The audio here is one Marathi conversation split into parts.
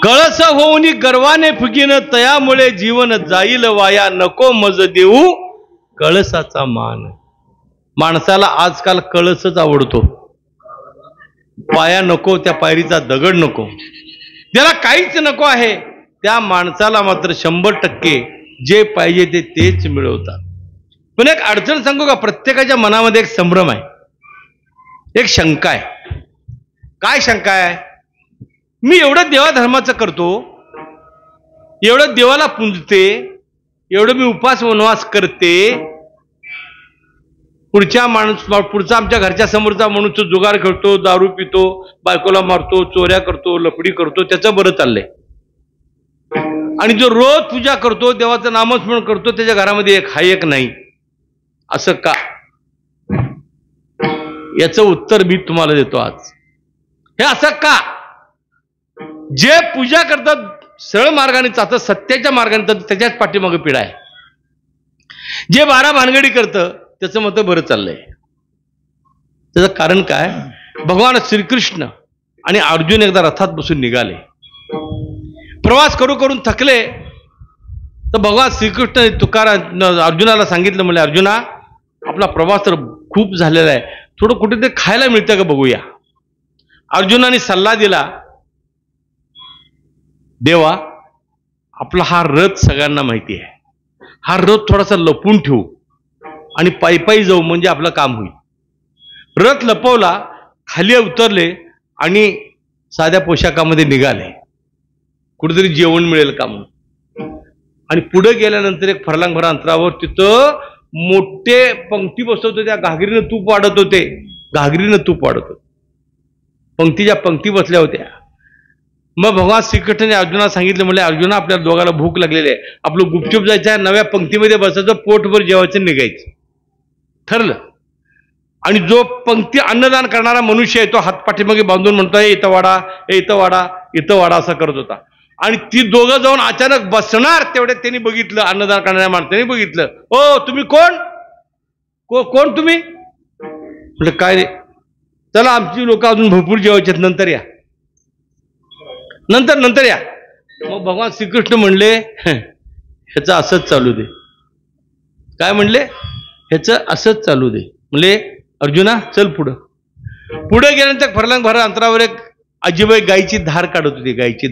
कळस होऊनी गर्वाने फुगीन तयामुळे जीवन जाईल वाया नको मज देऊ कळसाचा मान. माणसाला आजकाल कळसच आवडतो, पाया नको, त्या पायरीचा दगड नको, त्याला काहीच नको आहे. त्या माणसाला मात्र 100% जे पाहिजे ते तेच मिळवतात. पण एक अडचण सांगू का, प्रत्येकाच्या मनामध्ये एक संभ्रम आहे, एक शंका आहे. काय शंका आहे? मी एवढं देवाधर्माचं करतो, एवढं देवाला पुंजते, एवढं मी उपास वनवास करते, पुढचा आमच्या घरच्या समोरचा माणूस जुगार खेळतो, दारू पितो, बायकोला मारतो, चोऱ्या करतो, लफडी करतो, त्याचं बरं चाललंय. आणि जो रोज पूजा करतो, देवाचं नामस्मरण करतो, त्याच्या घरामध्ये एक हाय एक नाही. असं का? याचं उत्तर मी तुम्हाला देतो आज. हे असं का? जे पूजा करतात, सरळ मार्गाने चालतात, सत्याच्या मार्गाने चालतात, त्याच्याच पाठीमागे पिढा आहे. जे 12 भानगडी करतं त्याचं मत बरं चाललंय. त्याचं कारण काय? भगवान श्रीकृष्ण आणि अर्जुन एकदा रथात बसून निघाले. प्रवास करून थकले तर भगवान श्रीकृष्ण अर्जुनाला सांगितलं, म्हणजे अर्जुना, आपला प्रवास तर खूप झालेला आहे, थोडं कुठेतरी खायला मिळतं का बघूया. अर्जुनाने सल्ला दिला, देवा, आपला हा रथ सगळ्यांना माहिती आहे, हा रथ थोडासा लपून ठेवू आणि पायी पायी जाऊ, म्हणजे आपलं काम होईल. रथ लपवला, खाली उतरले आणि साध्या पोशाखामध्ये निघाले, कुठेतरी जेवण मिळेल का म्हणून. आणि पुढे गेल्यानंतर एक फरलांगभर अंतरावर तिथं मोठे पंक्ती बसवत होते, त्या घागरीनं तूप वाढत होते, घागरीनं तूप वाढत होते, पंक्तीच्या पंक्ती बसल्या होत्या. मग भगवान श्रीकृष्णाने अर्जुनाला सांगितलं, म्हणजे अर्जुना, आपल्या दोघाला भूक लागलेली आहे, आपलं गुपचूप जायचं आहे, नव्या पंक्तीमध्ये बसायचं, पोटभर जेवायचं, निघायचं. ठरलं. आणि जो पंक्ती अन्नदान करणारा मनुष्य आहे तो हातपाठीमागे बांधून म्हणतोय, इथं वाडा, इथं वाडा, इथं वाडा, असा करत होता. आणि ती दोघं जाऊन अचानक बसणार तेवढ्यात त्यांनी बघितलं, अन्नदान करणाऱ्या माणसाने बघितलं, ओ तुम्ही कोण? कोण तुम्ही? म्हटलं काय रे, चला आमची लोक अजून भरपूर जेवायचे, नंतर या, नंतर या. मग भगवान श्रीकृष्ण म्हणले, ह्याचं असंच चालू दे. काय म्हणले? ह्याचं असंच चालू दे. म्हणले, अर्जुना चल पुढं. पुढे गेल्यानंतर फरलांगभर अंतरावर एक आजीबाई गायीची धार काढत होती. गायीची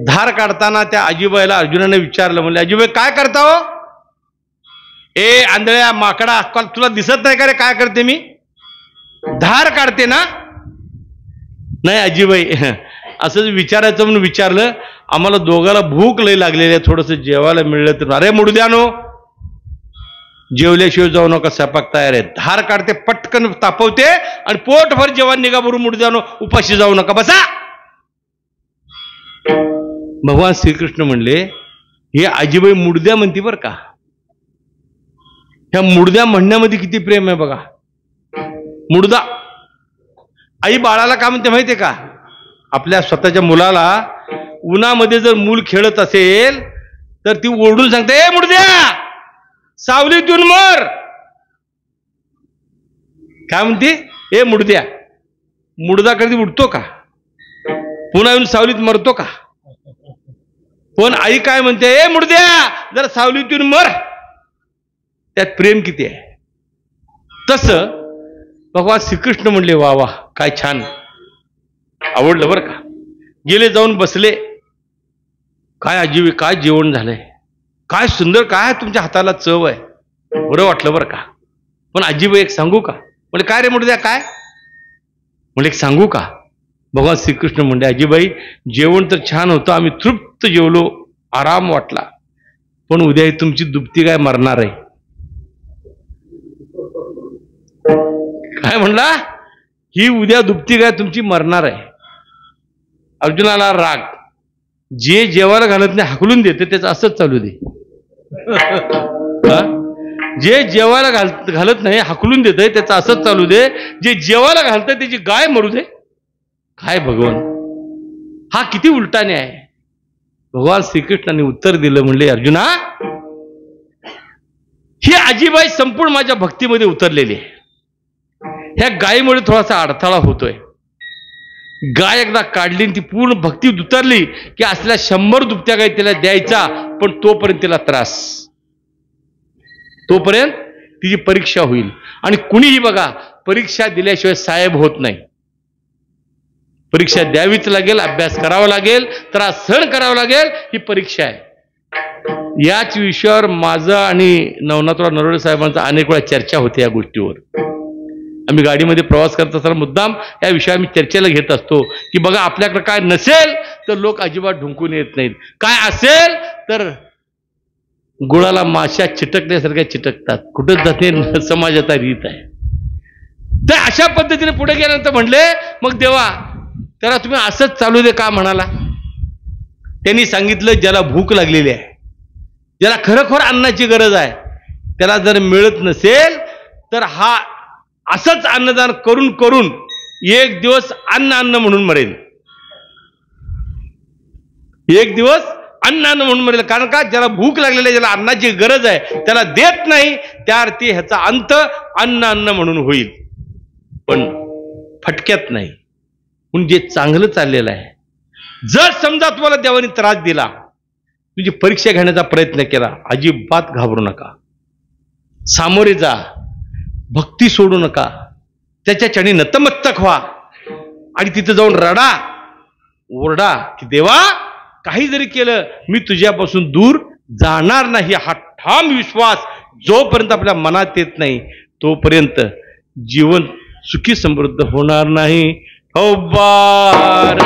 धार काढताना त्या आजीबाईला अर्जुनाने विचारलं, म्हणले, आजीबाई काय करता हो? ए आंधळ्या माकडा, तुला दिसत नाही का रे काय करते मी? धार काढते ना? नाही आजीबाई, असंच विचारायचं म्हणून विचारलं. आम्हाला दोघाला भूक लई लागलेली आहे, थोडंसं जेवायला मिळलं तर. अरे मुडद्यानो, जेवल्याशिवाय जाऊ नका, स्वयंपाक तयार आहे. धार काढते, पटकन तापवते आणि पोटभर जेवण निघा बरोबर, मुडद्यानो, उपाशी जाऊ नका, बसा. भगवान श्रीकृष्ण म्हणले, हे आजीबाई मुडद्या म्हणते बरं का. ह्या मुडद्या म्हणण्यामध्ये किती प्रेम आहे बघा. मुडदा, आई बाळाला काय म्हणते माहितीये का? आपल्या स्वतःच्या मुलाला उन्हामध्ये जर मूल खेळत असेल तर ती ओरडून सांगते, ए मुडद्या, सावलीतून मर. काय म्हणते? ए मुडद्या. मुडदा कधी उठतो का? पुन्हा येऊन सावलीत मरतो का? पण आई काय म्हणते, ए मुडद्या, जर सावलीतून मर. त्यात प्रेम किती आहे. तसं भगवान श्रीकृष्ण म्हणले, वा वा, काय छान, आवडलं बरं का. गेले, जाऊन बसले. काय आजीबाई, काय जेवण झालंय, काय सुंदर, काय तुमच्या हाताला चव आहे, बरं वाटलं बरं का. पण आजीबाई एक सांगू का? म्हणजे काय रे मुडद्या, काय? म्हणजे एक सांगू का? भगवान श्रीकृष्ण म्हणले, आजीबाई, जेवण तर छान होतं, आम्ही तृप्त जेवलो, आराम वाटला, पण उद्या ही तुमची दुभती काय मरणार आहे. काय म्हणला? ही उद्या दुभती काय तुमची मरणार आहे. अर्जुनाला राग. जे जेवायला घालत नाही हाकलून देते, त्याचं असंच चालू दे. जे जेवायला घालत नाही हाकलून देते, त्याचं असंच चालू दे. जे जेवायला घालतं त्याची गाय मरू दे. काय भगवान, हा किती उलटाने आहे. भगवान श्रीकृष्णाने उत्तर दिलं, म्हणले, अर्जुना, ही आजीबाई संपूर्ण माझ्या भक्तीमध्ये उतरलेली आहे. ह्या गायीमुळे थोडासा अडथळा होतोय. गाय एकदा काढली ती पूर्ण भक्तीत उतरली की असल्या 100 दुभत्या गाय तिला द्यायचा, पण तोपर्यंत तिला त्रास, तोपर्यंत तिची परीक्षा होईल. आणि कुणीही बघा परीक्षा दिल्याशिवाय साहेब होत नाही. परीक्षा द्यावीच लागेल, अभ्यास करावा लागेल, त्रास सहन करावा लागेल, ही परीक्षा आहे. याच विषयावर माझं आणि नवनाथराव नरोडे साहेबांचा अनेक वेळा चर्चा होते. या गोष्टीवर आम्ही गाडीमध्ये प्रवास करत असताना मुद्दाम या विषयावर मी चर्चेला घेत असतो की बघा आपल्याकडे काय नसेल तर लोक अजिबात ढुंकून येत नाहीत, काय असेल तर गुळाला माशा चिटकण्यासारख्या चिटकतात. कुठं जाते समाजाचा रीत आहे. तर अशा पद्धतीने पुढे गेल्यानंतर म्हणले मग देवा त्याला तुम्ही असंच चालू दे का म्हणाला. त्यांनी सांगितलं ज्याला भूक लागलेली आहे, ज्याला खरोखर अन्नाची गरज आहे, त्याला जर मिळत नसेल तर हा असंच अन्नदान करून करून एक दिवस अन्न म्हणून मरेल. एक दिवस अन्न म्हणून मरेल. कारण का ज्याला भूक लागलेली आहे, ज्याला अन्नाची गरज आहे, त्याला देत नाही, त्या अर्थी ह्याचा अंत अन्न म्हणून होईल, पण फटक्यात नाही. म्हणून जे चांगलं चाललेलं आहे, जर समजा तुम्हाला देवाने त्रास दिला, तुझी परीक्षा घेण्याचा प्रयत्न केला, अजिबात घाबरू नका, सामोरे जा, भक्ती सोडू नका, त्याच्या चरणी नतमस्तक व्हा आणि तिथे जाऊन रडा, ओरडा की देवा काही जरी केलं मी तुझ्यापासून दूर जाणार नाही. हा ठाम विश्वास जोपर्यंत आपल्या मनात येत नाही तोपर्यंत जीवन सुखी समृद्ध होणार नाही. हो बारकुमार